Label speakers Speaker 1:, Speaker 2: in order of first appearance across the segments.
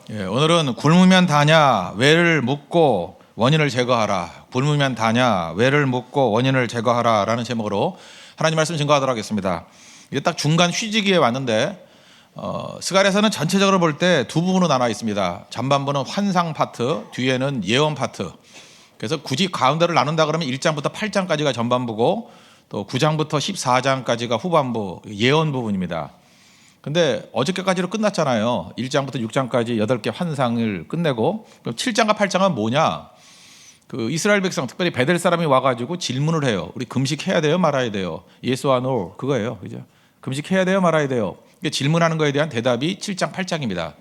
Speaker 1: 오늘은 굶으면 다냐 왜를 묻고 원인을 제거하라. 굶으면 다냐 왜를 묻고 원인을 제거하라 라는 제목으로 하나님 말씀 증거하도록 하겠습니다. 이게 딱 중간 휴지기에 왔는데 스가랴서는 전체적으로 볼 때 두 부분으로 나눠 있습니다. 전반부는 환상 파트, 뒤에는 예언 파트. 그래서 굳이 가운데를 나눈다 그러면 1장부터 8장까지가 전반부고 또 9장부터 14장까지가 후반부 예언 부분입니다. 근데 어저께까지로 끝났잖아요. 1장부터 6장까지 8개 환상을 끝내고, 그럼 7장과 8장은 뭐냐? 그 이스라엘 백성, 특별히 베델 사람이 와가지고 질문을 해요. 우리 금식해야 돼요, 말아야 돼요? 예수와 노 그거예요, 그죠? 금식해야 돼요, 말아야 돼요? 이게 질문하는 거에 대한 대답이 7장, 8장입니다.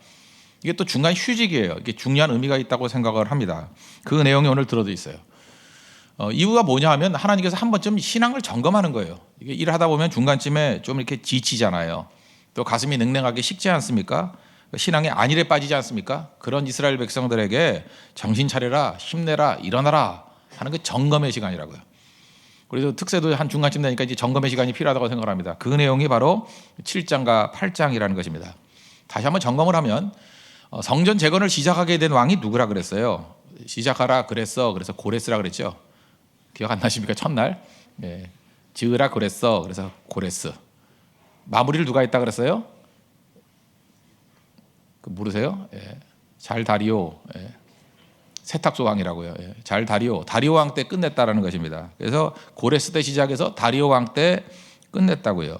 Speaker 1: 이게 또 중간 휴직이에요. 이게 중요한 의미가 있다고 생각을 합니다. 그 내용이 오늘 들어도 있어요. 이유가 뭐냐 하면 하나님께서 한 번쯤 신앙을 점검하는 거예요. 이게 일을 하다 보면 중간쯤에 좀 이렇게 지치잖아요. 또 가슴이 냉랭하게 식지 않습니까? 신앙의 안일에 빠지지 않습니까? 그런 이스라엘 백성들에게 정신 차려라, 힘내라, 일어나라 하는 그 점검의 시간이라고요. 그래서 특세도 한 중간쯤 되니까 이제 점검의 시간이 필요하다고 생각을 합니다. 그 내용이 바로 7장과 8장이라는 것입니다. 다시 한번 점검을 하면 성전 재건을 시작하게 된 왕이 누구라 그랬어요? 시작하라 그랬어. 그래서 고레스라 그랬죠. 기억 안 나십니까? 첫날 지으라 그랬어. 그래서 고레스. 마무리를 누가 했다 그랬어요? 그 모르세요? 잘 다리오. 세탁소 왕이라고요. 잘 다리오. 다리오 왕 때 끝냈다라는 것입니다. 그래서 고레스 때 시작해서 다리오 왕 때 끝냈다고요.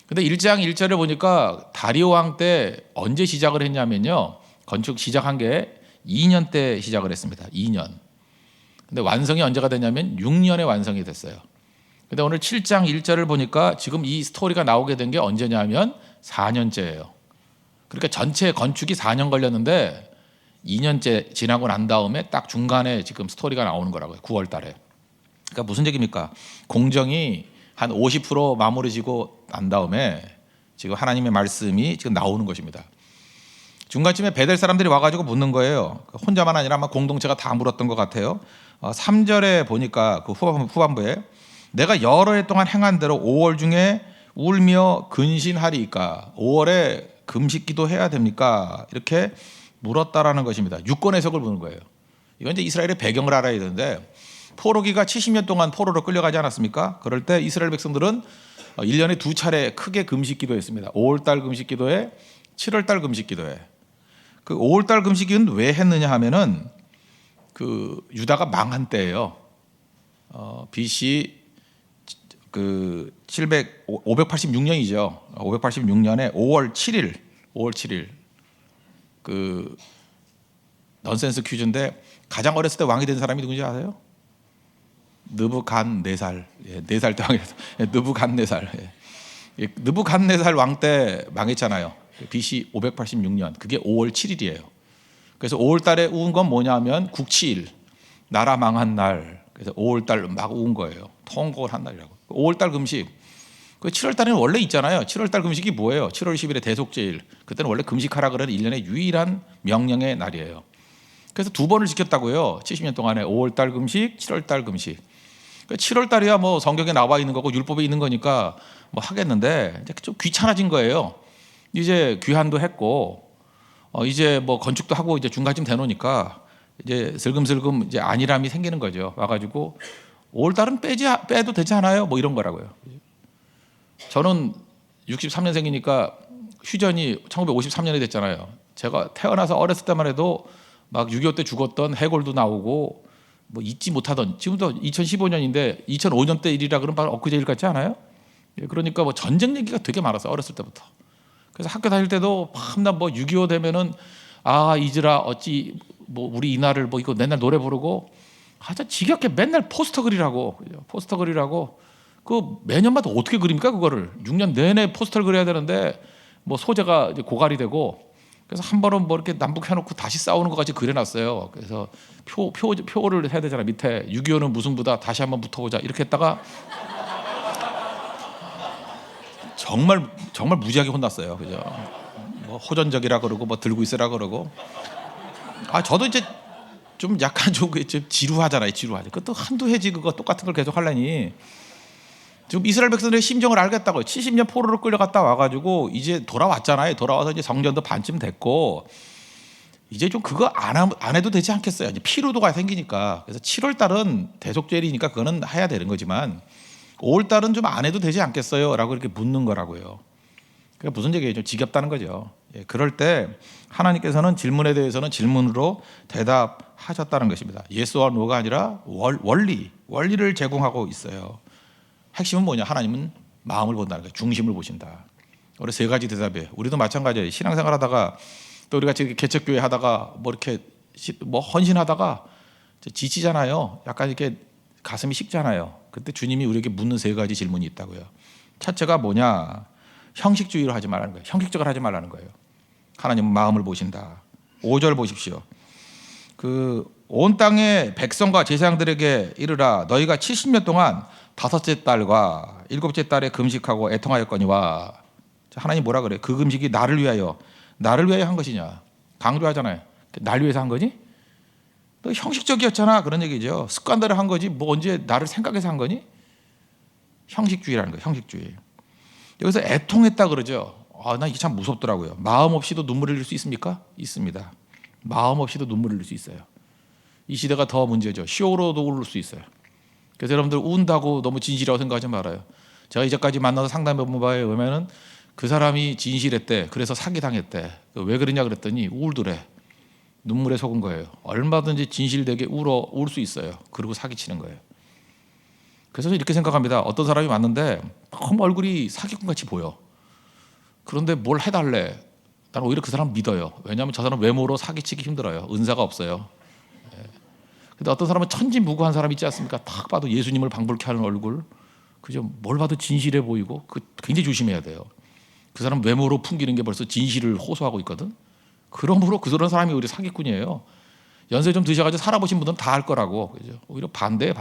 Speaker 1: 근데 1장 1절을 보니까 다리오 왕 때 언제 시작을 했냐면요. 건축 시작한 게 2년 때 시작을 했습니다. 2년. 근데 완성이 언제가 됐냐면 6년에 완성이 됐어요. 근데 오늘 7장 1절을 보니까 지금 이 스토리가 나오게 된 게 언제냐면 4년째예요. 그러니까 전체 건축이 4년 걸렸는데 2년째 지나고 난 다음에 딱 중간에 지금 스토리가 나오는 거라고요. 9월 달에. 그러니까 무슨 얘기입니까? 공정이 한 50% 마무리 지고 난 다음에 지금 하나님의 말씀이 지금 나오는 것입니다. 중간쯤에 베델 사람들이 와가지고 묻는 거예요. 혼자만 아니라 아마 공동체가 다 물었던 것 같아요. 3절에 보니까 그 후반부에 내가 여러 해 동안 행한 대로 5월 중에 울며 근신하리이까? 5월에 금식 기도해야 됩니까? 이렇게 물었다라는 것입니다. 유권 해석을 보는 거예요. 이건 이제 이스라엘의 배경을 알아야 되는데 포로기가 70년 동안 포로로 끌려가지 않았습니까? 그럴 때 이스라엘 백성들은 1년에 2차례 크게 금식 기도했습니다. 5월달 금식 기도회, 7월달 금식 기도회. 그 5월달 금식 기도는 왜 했느냐 하면은 그 유다가 망한 때예요. BC 그 586년이죠. 586년에 5월 7일 그 넌센스 퀴즈인데 가장 어렸을 때 왕이 된 사람이 누군지 아세요? 느부갓네살. 4살 때 왕이 됐어요. 느부갓네살. 느부갓네살 왕 때 망했잖아요. BC 586년. 그게 5월 7일이에요. 그래서 5월 달에 우은 건 뭐냐면 국치일. 나라 망한 날. 그래서 5월 달 막 우은 거예요. 통곡을 한 날이라고. 5월 달 금식. 그 7월 달에는 원래 있잖아요. 7월 달 금식이 뭐예요? 7월 10일에 대속제일. 그때는 원래 금식하라 그러는 1년의 유일한 명령의 날이에요. 그래서 2번을 지켰다고요. 70년 동안에 5월 달 금식, 7월 달 금식. 7월 달이야 뭐 성경에 나와 있는 거고 율법에 있는 거니까 뭐 하겠는데 이제 좀 귀찮아진 거예요. 이제 귀환도 했고 이제 뭐 건축도 하고 이제 중간쯤 되노니까 이제 슬금슬금 이제 안일함이 생기는 거죠. 와가지고 5월 달은 빼도 되지 않아요? 뭐 이런 거라고요. 저는 63년생이니까 휴전이 1953년이 됐잖아요. 제가 태어나서 어렸을 때만 해도 막 6.25 때 죽었던 해골도 나오고 뭐 잊지 못하던 지금도 2015년인데 2005년 때 일이라 그러면 바로 엊그제 일 같지 않아요? 그러니까 뭐 전쟁 얘기가 되게 많았어요. 어렸을 때부터. 그래서 학교 다닐 때도 밤낮 뭐 6.25 되면은 이즈라 어찌 뭐 우리 이날을 뭐 이거 맨날 노래 부르고 하여튼 지겹게 맨날 포스터 그리라고 그 매년마다 어떻게 그립니까 그거를 6년 내내 포스터를 그려야 되는데 뭐 소재가 이제 고갈이 되고 그래서 한 번은 뭐 이렇게 남북 해놓고 다시 싸우는 것 같이 그려놨어요. 그래서 표를 해야 되잖아. 밑에 6.25는 무승부다. 다시 한번 붙어보자. 이렇게 했다가 정말 무지하게 혼났어요. 그죠? 뭐 호전적이라 그러고 뭐 들고 있으라 그러고. 저도 이제 좀 약간 좀 지루하잖아요. 그것도 한두 해지 그거 똑같은 걸 계속 하려니. 지금 이스라엘 백성들의 심정을 알겠다고요. 70년 포로로 끌려갔다 와가지고 이제 돌아왔잖아요. 돌아와서 이제 성전도 반쯤 됐고 이제 좀 그거 안 해도 되지 않겠어요? 이제 피로도가 생기니까. 그래서 7월 달은 대속죄일이니까 그거는 해야 되는 거지만 5월 달은 좀 안 해도 되지 않겠어요? 라고 이렇게 묻는 거라고요. 그러니까 무슨 얘기예요? 좀 지겹다는 거죠. 예, 그럴 때 하나님께서는 질문에 대해서는 질문으로 대답하셨다는 것입니다. 예스와 노가 아니라 원리를 제공하고 있어요. 핵심은 뭐냐? 하나님은 마음을 본다는 거예요. 중심을 보신다. 우리 세 가지 대답이에요. 우리도 마찬가지예요. 신앙생활하다가 또 우리가 지금 개척교회 하다가 뭐 이렇게 뭐 헌신하다가 지치잖아요. 약간 이렇게 가슴이 식잖아요. 그때 주님이 우리에게 묻는 세 가지 질문이 있다고요. 첫째가 뭐냐? 형식주의로 하지 말라는 거예요. 형식적으로 하지 말라는 거예요. 하나님은 마음을 보신다. 5절 보십시오. 온 땅의 백성과 제사장들에게 이르라. 너희가 70년 동안 다섯째 달과 일곱째 달에 금식하고 애통하였거니와. 하나님 뭐라 그래요? 그 금식이 나를 위하여 한 것이냐? 강조하잖아요. 날 위해서 한 거니? 너 형식적이었잖아. 그런 얘기죠. 습관대로 한 거지. 뭐 언제 나를 생각해서 한 거니? 형식주의라는 거예요. 형식주의. 여기서 애통했다 그러죠. 나 이게 참 무섭더라고요. 마음 없이도 눈물을 흘릴 수 있습니까? 있습니다. 마음 없이도 눈물을 흘릴 수 있어요. 이 시대가 더 문제죠. 쇼로도 울을 수 있어요. 그래서 여러분들 운다고 너무 진실이라고 생각하지 말아요. 제가 이제까지 만나서 상담해본 바에 의하면은 그 사람이 진실했대. 그래서 사기당했대. 왜 그러냐 그랬더니 우울더래. 눈물에 속은 거예요. 얼마든지 진실되게 울 수 있어요. 그리고 사기치는 거예요. 그래서 이렇게 생각합니다. 어떤 사람이 왔는데 너무 얼굴이 사기꾼같이 보여. 그런데 뭘 해달래. 나는 오히려 그 사람 믿어요. 왜냐하면 저 사람 외모로 사기치기 힘들어요. 은사가 없어요. 근데 어떤 사람은 천진무구한 사람 있지 않습니까? 딱 봐도 예수님을 방불케 하는 얼굴. 그죠? 뭘 봐도 진실해 보이고 굉장히 조심해야 돼요. 그 사람 외모로 풍기는 게 벌써 진실을 호소하고 있거든. 그러므로 그런 사람이 오히려 사기꾼이에요. 연세 좀 드셔가지고 살아보신 분들은 다 알 거라고. 그죠? 오히려 반대.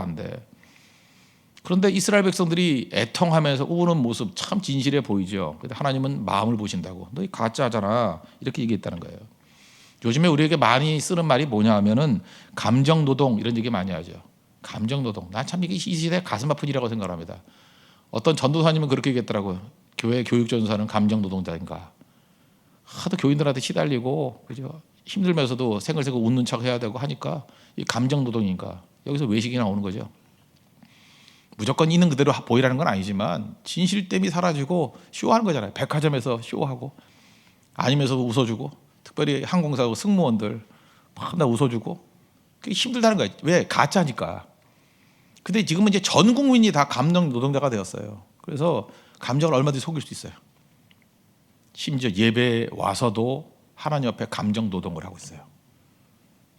Speaker 1: 그런데 이스라엘 백성들이 애통하면서 우는 모습 참 진실해 보이죠. 근데 하나님은 마음을 보신다고. 너희 가짜잖아. 이렇게 얘기했다는 거예요. 요즘에 우리에게 많이 쓰는 말이 뭐냐 하면은 감정노동 이런 얘기 많이 하죠. 감정노동. 난 참 이게 이 시대 가슴 아픈 일이라고 생각합니다. 어떤 전도사님은 그렇게 얘기했더라고요. 교회 교육전도사는 감정노동자인가. 하도 교인들한테 시달리고 그죠? 힘들면서도 생글생글 웃는 척 해야 되고 하니까 이 감정노동인가. 여기서 외식이 나오는 거죠. 무조건 있는 그대로 보이라는 건 아니지만 진실됨이 사라지고 쇼하는 거잖아요. 백화점에서 쇼하고 아니면서도 웃어주고 특별히 항공사 승무원들 막 웃어주고 그게 힘들다는 거예요. 왜? 가짜니까. 근데 지금은 이제 전 국민이 다 감정 노동자가 되었어요. 그래서 감정을 얼마든지 속일 수 있어요. 심지어 예배에 와서도 하나님 앞에 감정 노동을 하고 있어요.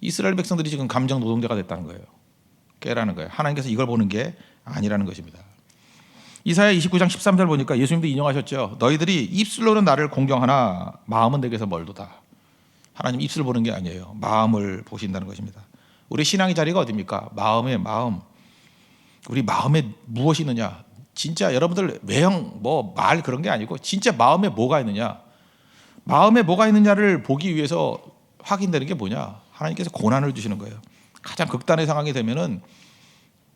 Speaker 1: 이스라엘 백성들이 지금 감정 노동자가 됐다는 거예요. 깨라는 거예요. 하나님께서 이걸 보는 게 아니라는 것입니다. 이사야 29장 13절 보니까 예수님도 인용하셨죠. 너희들이 입술로는 나를 공경하나 마음은 내게서 멀도다. 하나님 입술 보는 게 아니에요. 마음을 보신다는 것입니다. 우리 신앙의 자리가 어디입니까? 마음의 마음. 우리 마음에 무엇이 있느냐? 진짜 여러분들 외형 말 그런 게 아니고 진짜 마음에 뭐가 있느냐? 마음에 뭐가 있느냐를 보기 위해서 확인되는 게 뭐냐? 하나님께서 고난을 주시는 거예요. 가장 극단의 상황이 되면은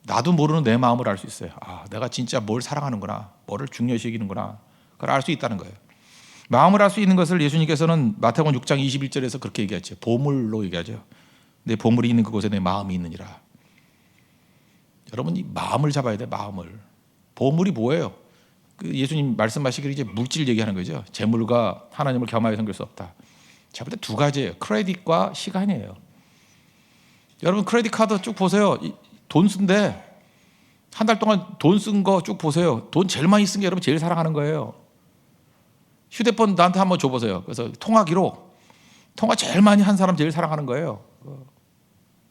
Speaker 1: 나도 모르는 내 마음을 알 수 있어요. 내가 진짜 뭘 사랑하는구나, 뭐를 중요시 여기는구나, 그걸 알 수 있다는 거예요. 마음을 알 수 있는 것을 예수님께서는 마태복음 6장 21절에서 그렇게 얘기했죠. 보물로 얘기하죠. 내 보물이 있는 그곳에 내 마음이 있느니라. 여러분 이 마음을 잡아야 돼. 마음을. 보물이 뭐예요? 예수님 말씀하시기를 이제 물질 얘기하는 거죠. 재물과 하나님을 겸하여 섬길 수 없다. 자, 볼 때 두 가지예요. 크레딧과 시간이에요. 여러분 크레딧 카드 쭉 보세요. 돈 쓴데 한 달 동안 돈 쓴 거 쭉 보세요. 돈 제일 많이 쓴 게 여러분 제일 사랑하는 거예요. 휴대폰 나한테 한번 줘보세요. 그래서 통화 기록, 통화 제일 많이 한 사람 제일 사랑하는 거예요.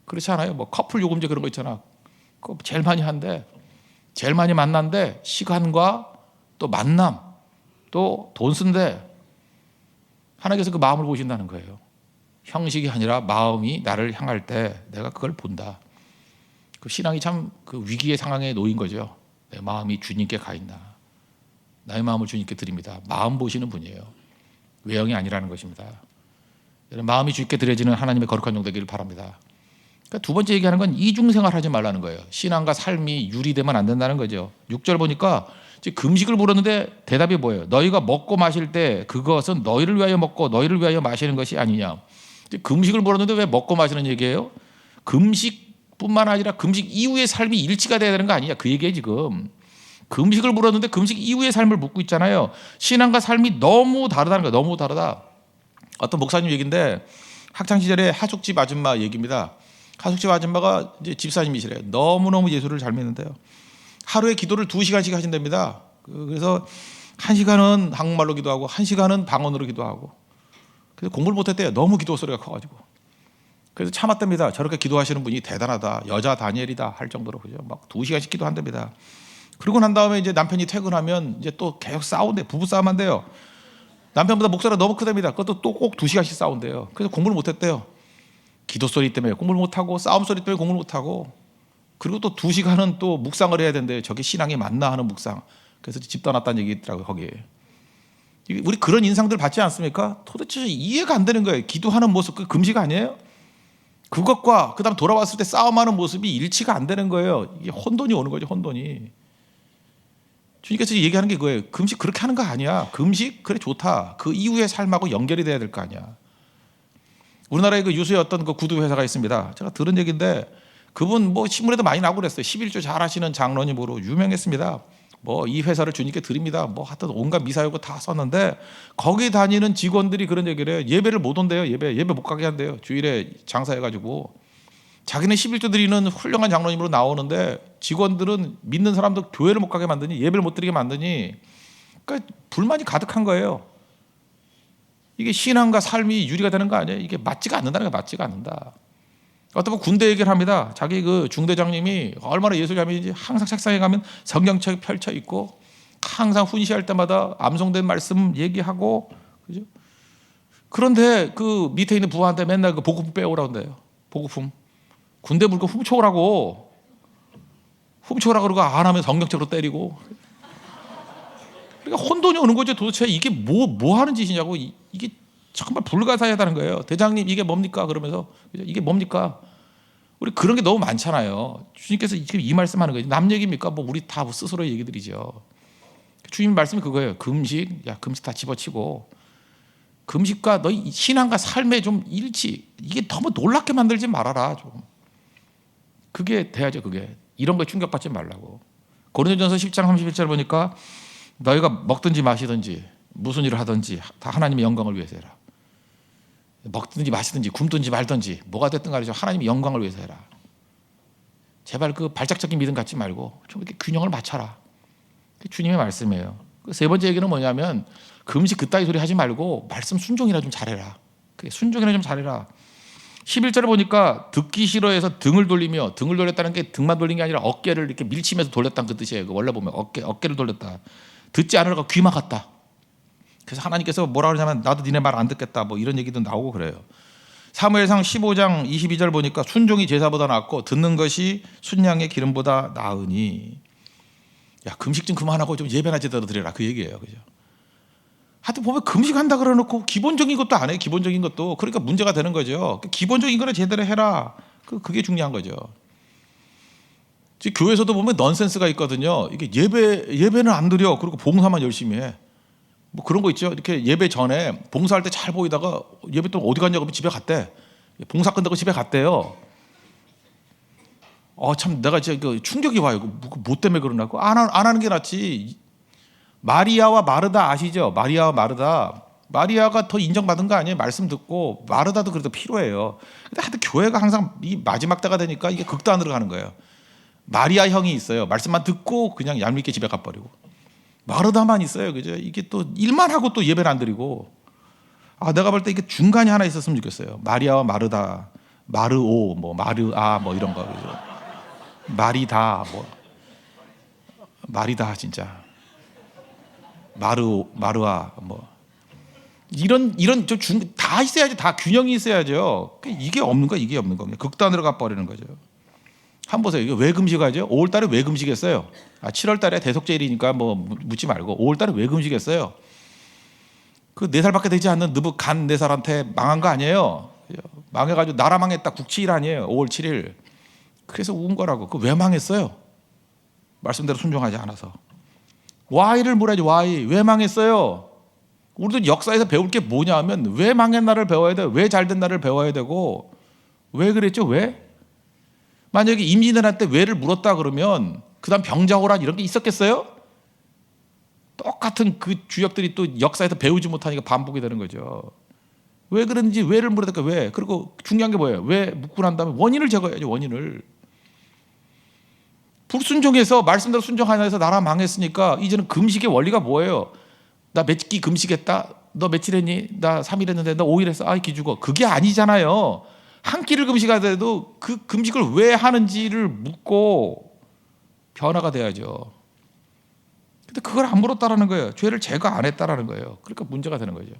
Speaker 1: 그렇지 않아요? 뭐 커플 요금제 그런 거 있잖아. 그거 제일 많이 한대. 제일 많이 만난데 시간과 또 만남 또 돈 쓴데 하나님께서 그 마음을 보신다는 거예요. 형식이 아니라 마음이 나를 향할 때 내가 그걸 본다. 그 신앙이 참 그 위기의 상황에 놓인 거죠. 내 마음이 주님께 가 있나. 나의 마음을 주님께 드립니다. 마음 보시는 분이에요. 외형이 아니라는 것입니다. 마음이 주님께 드려지는 하나님의 거룩한 종 되기를 바랍니다. 그러니까 두 번째 얘기하는 건 이중생활 하지 말라는 거예요. 신앙과 삶이 유리되면 안 된다는 거죠. 6절 보니까 금식을 물었는데 대답이 뭐예요? 너희가 먹고 마실 때 그것은 너희를 위하여 먹고 너희를 위하여 마시는 것이 아니냐. 금식을 물었는데 왜 먹고 마시는 얘기예요? 금식뿐만 아니라 금식 이후의 삶이 일치가 돼야 되는 거 아니냐 그 얘기예요 지금. 금식을 물었는데 금식 이후의 삶을 묻고 있잖아요. 신앙과 삶이 너무 다르다는 거예요. 너무 다르다. 어떤 목사님 얘기인데 학창시절에 하숙집 아줌마 얘기입니다. 하숙집 아줌마가 이제 집사님이시래요. 너무너무 예수를 잘 믿는데요. 하루에 기도를 2시간씩 하신답니다. 그래서 1시간은 한국말로 기도하고 1시간은 방언으로 기도하고. 그래서 공부를 못했대요. 너무 기도 소리가 커가지고. 그래서 참았답니다. 저렇게 기도하시는 분이 대단하다. 여자 다니엘이다 할 정도로 그죠. 막 2시간씩 기도한답니다. 그러고 난 다음에 이제 남편이 퇴근하면 이제 또 계속 싸운대. 부부 싸움 한대요. 남편보다 목소리가 너무 크답니다. 그것도 또 꼭 2시간씩 싸운대요. 그래서 공부를 못했대요. 기도 소리 때문에 공부를 못하고 싸움 소리 때문에 공부를 못하고 그리고 또 2시간은 또 묵상을 해야 된대요. 저게 신앙이 맞나 하는 묵상. 그래서 집 떠났다는 얘기 있더라고요. 거기에. 우리 그런 인상들 받지 않습니까? 도대체 이해가 안 되는 거예요. 기도하는 모습 그 금식 아니에요? 그것과 그다음 돌아왔을 때 싸움하는 모습이 일치가 안 되는 거예요. 이게 혼돈이 오는 거죠. 혼돈이. 주님께서 얘기하는 게 그거예요. 금식 그렇게 하는 거 아니야. 금식 그래 좋다. 그 이후의 삶하고 연결이 돼야 될 거 아니야. 우리나라에 그 유수의 어떤 그 구두 회사가 있습니다. 제가 들은 얘기인데 그분 뭐 신문에도 많이 나오고 그랬어요. 11조 잘하시는 장로님으로 유명했습니다. 뭐 이 회사를 주님께 드립니다. 뭐 하여튼 온갖 미사여구 다 썼는데 거기 다니는 직원들이 그런 얘기를 해요. 예배를 못 온대요. 예배 못 가게 한대요. 주일에 장사해가지고. 자기는 11조 드리는 훌륭한 장로님으로 나오는데 직원들은 믿는 사람도 교회를 못 가게 만드니 예배를 못 드리게 만드니 그러니까 불만이 가득한 거예요. 이게 신앙과 삶이 유리가 되는 거 아니에요? 이게 맞지가 않는다는 게 맞지가 않는다. 어떤 분 군대 얘기를 합니다. 자기 그 중대장님이 얼마나 예술 자매인지 항상 책상에 가면 성경책 펼쳐 있고 항상 훈시할 때마다 암송된 말씀 얘기하고 그죠? 그런데 그 밑에 있는 부하한테 맨날 그 보급품 빼오라고 한대요. 보급품. 군대 물건 훔쳐오라고 그러고 안 하면 성경책으로 때리고. 그러니까 혼돈이 오는 거죠. 도대체 이게 뭐 하는 짓이냐고. 이게 정말 불가사의하다는 거예요. 대장님 이게 뭡니까? 그러면서 이게 뭡니까? 우리 그런 게 너무 많잖아요. 주님께서 이 말씀하는 거예요. 남 얘기입니까? 뭐 우리 다 스스로 얘기들이죠. 주님 말씀이 그거예요. 금식, 금식 다 집어치고 금식과 너희 신앙과 삶의 좀 일치. 이게 너무 놀랍게 만들지 말아라 좀. 그게 돼야죠. 그게 이런 거에 충격받지 말라고. 고린도전서 10장 31절 보니까 너희가 먹든지 마시든지 무슨 일을 하든지 다 하나님의 영광을 위해서 해라. 먹든지 마시든지 굶든지 말든지 뭐가 됐든 간에 하나님의 영광을 위해서 해라. 제발 그 발작적인 믿음 갖지 말고 좀 이렇게 균형을 맞춰라. 주님의 말씀이에요. 세 번째 얘기는 뭐냐면 금식 그따위 소리 하지 말고 말씀 순종이나 좀 잘해라. 순종이나 좀 잘해라. 11절에 보니까 듣기 싫어해서 등을 돌리며, 등을 돌렸다는 게 등만 돌린 게 아니라 어깨를 이렇게 밀치면서 돌렸다는 그 뜻이에요. 원래 보면 어깨를 돌렸다. 듣지 않으려고 귀 막았다. 그래서 하나님께서 뭐라 그러냐면 나도 니네 말 안 듣겠다 뭐 이런 얘기도 나오고 그래요. 사무엘상 15장 22절 보니까 순종이 제사보다 낫고 듣는 것이 순양의 기름보다 나으니. 야, 금식 좀 그만하고 좀 예배나 제대로 드려라 그 얘기예요. 그죠? 하여튼 보면 금식한다 그래놓고 기본적인 것도 안 해요. 기본적인 것도. 그러니까 문제가 되는 거죠. 기본적인 거는 제대로 해라. 그게 중요한 거죠. 교회에서도 보면 넌센스가 있거든요. 이게 예배는 안 드려. 그리고 봉사만 열심히 해. 뭐 그런 거 있죠. 이렇게 예배 전에 봉사할 때 잘 보이다가 예배 또 어디 갔냐고 하면 집에 갔대. 봉사 끝나고 집에 갔대요. 참 내가 진짜 충격이 와요. 뭐 때문에 그러나? 안 하는 게 낫지. 마리아와 마르다 아시죠? 마리아와 마르다. 마리아가 더 인정받은 거 아니에요? 말씀 듣고. 마르다도 그래도 필요해요. 근데 하여튼 교회가 항상 이 마지막 때가 되니까 이게 극단으로 가는 거예요. 마리아 형이 있어요. 말씀만 듣고 그냥 얄밉게 집에 가버리고. 마르다만 있어요. 그죠? 이게 또 일만 하고 또 예배를 안 드리고. 내가 볼 때 이게 중간이 하나 있었으면 좋겠어요. 마리아와 마르다, 마르오, 뭐 마르아, 뭐 이런 거. 그죠? 마리다, 뭐 마리다 진짜. 마르아, 뭐 이런 다 있어야죠. 다 균형이 있어야죠. 이게 없는 거, 이게 없는 거. 극단으로 가버리는 거죠. 한번 보세요. 이거 왜 금식하죠? 5월달에 왜 금식했어요? 7월달에 대속제일이니까 뭐 묻지 말고 5월달에 왜 금식했어요? 그 4살밖에 되지 않는 느부갓네살한테 망한 거 아니에요? 망해가지고 나라 망했다. 국치일 아니에요? 5월 7일. 그래서 운 거라고. 그 왜 망했어요? 말씀대로 순종하지 않아서. Why를 물어야지. Why? 왜 망했어요? 우리도 역사에서 배울 게 뭐냐 하면 왜 망한 나를 배워야 돼? 왜 잘된 나를 배워야 되고 왜 그랬죠? 왜? 만약에 임진왜란때 왜를 물었다 그러면 그다음 병자호란 이런 게 있었겠어요? 똑같은 그 주역들이 또 역사에서 배우지 못하니까 반복이 되는 거죠. 왜 그런지 왜를 물어야 될까? 왜? 그리고 중요한 게 뭐예요? 왜 묻고 난 다음에 원인을 제거해야죠. 원인을. 불순종해서 말씀대로 순종하냐 해서 나라 망했으니까 이제는 금식의 원리가 뭐예요? 나 몇 끼 금식했다? 너 며칠 했니? 나 3일 했는데 너 5일 했어? 아이 기죽어. 그게 아니잖아요. 한 끼를 금식하더라도 그 금식을 왜 하는지를 묻고 변화가 돼야죠. 근데 그걸 안 물었다라는 거예요. 죄를 제거 안 했다라는 거예요. 그러니까 문제가 되는 거죠.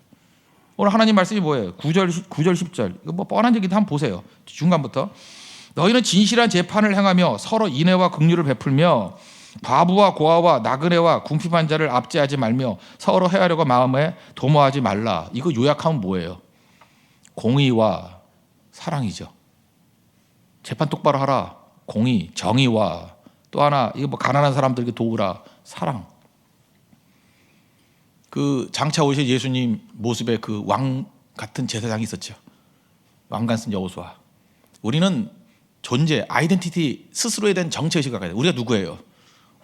Speaker 1: 오늘 하나님 말씀이 뭐예요? 9절 10절. 이거 뭐 뻔한 얘기도 한번 보세요. 중간부터. 너희는 진실한 재판을 행하며 서로 인애와 긍휼을 베풀며 과부와 고아와 나그네와 궁핍한 자를 압제하지 말며 서로 해하려고 마음에 도모하지 말라. 이거 요약하면 뭐예요? 공의와 사랑이죠. 재판 똑바로 하라. 공의, 정의와 또 하나 이거 뭐 가난한 사람들에게 도우라. 사랑. 그 장차 오실 예수님 모습의 그 왕 같은 제사장이 있었죠. 왕관 쓴 여호수아. 우리는 존재, 아이덴티티 스스로에 대한 정체의식을 갖아야 돼요. 우리가 누구예요?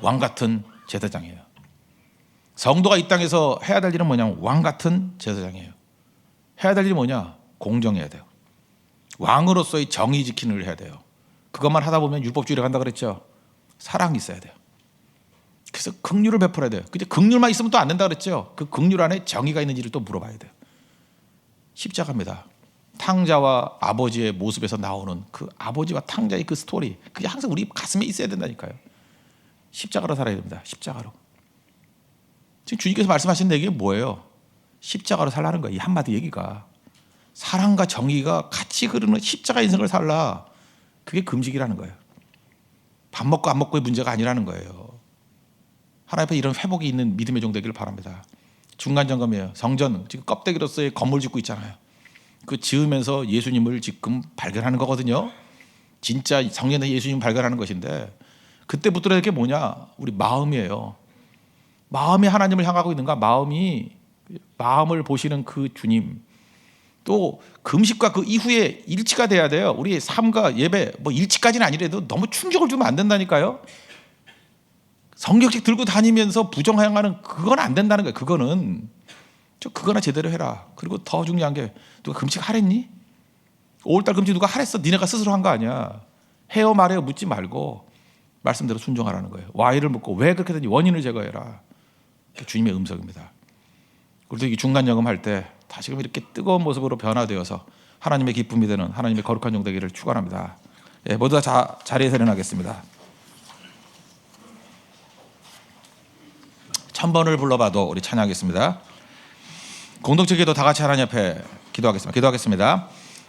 Speaker 1: 왕 같은 제사장이에요. 성도가 이 땅에서 해야 될 일은 뭐냐면 왕 같은 제사장이에요. 해야 될 일이 뭐냐? 공정해야 돼요. 왕으로서의 정의 지키는 걸 해야 돼요. 그것만 하다 보면 율법주의로 간다 그랬죠. 사랑이 있어야 돼요. 그래서 긍휼을 베풀어야 돼요. 근데 긍휼만 있으면 또 안 된다 그랬죠. 그 긍휼 안에 정의가 있는지를 또 물어봐야 돼요. 십자가입니다. 탕자와 아버지의 모습에서 나오는 그 아버지와 탕자의 그 스토리, 그게 항상 우리 가슴에 있어야 된다니까요. 십자가로 살아야 됩니다. 십자가로. 지금 주님께서 말씀하신 얘기가 뭐예요? 십자가로 살라는 거예요. 이 한마디 얘기가. 사랑과 정의가 같이 흐르는 십자가 인생을 살라. 그게 금식이라는 거예요. 밥 먹고 안 먹고의 문제가 아니라는 거예요. 하나님 앞에 이런 회복이 있는 믿음의 종 되기를 바랍니다. 중간 점검이에요. 성전, 지금 껍데기로서의 건물 짓고 있잖아요. 그 지으면서 예수님을 지금 발견하는 거거든요. 진짜 성전에 예수님 발견하는 것인데 그때부터 이게 뭐냐? 우리 마음이에요. 마음이 하나님을 향하고 있는가? 마음을 보시는 그 주님. 또 금식과 그 이후에 일치가 돼야 돼요. 우리 삶과 예배 뭐 일치까지는 아니래도 너무 충격을 주면 안 된다니까요. 성경책 들고 다니면서 부정행하는 그건 안 된다는 거예요. 그거나 제대로 해라. 그리고 더 중요한 게 누가 금식 하랬니? 5월달 금식 누가 하랬어? 니네가 스스로 한 거 아니야. 해요 말해요 묻지 말고 말씀대로 순종하라는 거예요. Why를 묻고 왜 그렇게 되는지 원인을 제거해라. 주님의 음성입니다. 그리고 이 중간 점검할 때 다시금 이렇게 뜨거운 모습으로 변화되어서 하나님의 기쁨이 되는 하나님의 거룩한 종 되기를 축원합니다. 예, 모두 다 자리에서 일어나겠습니다. 1000번을 불러봐도 우리 찬양하겠습니다. 공동체 기도 다 같이 하나님 앞에 기도하겠습니다.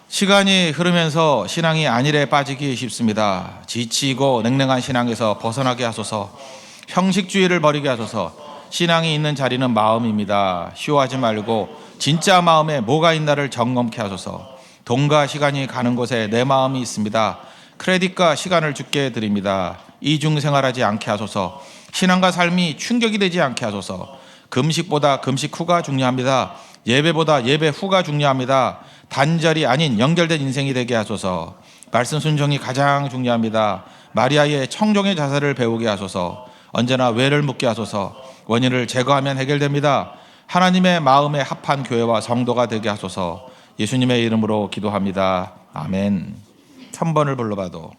Speaker 1: 시간이 흐르면서 신앙이 안일에 빠지기 쉽습니다. 지치고 냉랭한 신앙에서 벗어나게 하소서. 형식주의를 버리게 하소서. 신앙이 있는 자리는 마음입니다. 쉬워하지 말고 진짜 마음에 뭐가 있나를 점검케 하소서. 돈과 시간이 가는 곳에 내 마음이 있습니다. 크레딧과 시간을 주께 드립니다. 이중생활하지 않게 하소서. 신앙과 삶이 충격이 되지 않게 하소서. 금식보다 금식 후가 중요합니다. 예배보다 예배 후가 중요합니다. 단절이 아닌 연결된 인생이 되게 하소서. 말씀 순종이 가장 중요합니다. 마리아의 청종의 자세를 배우게 하소서. 언제나 왜를 묻게 하소서. 원인을 제거하면 해결됩니다. 하나님의 마음에 합한 교회와 성도가 되게 하소서. 예수님의 이름으로 기도합니다. 아멘. 1000번을 불러봐도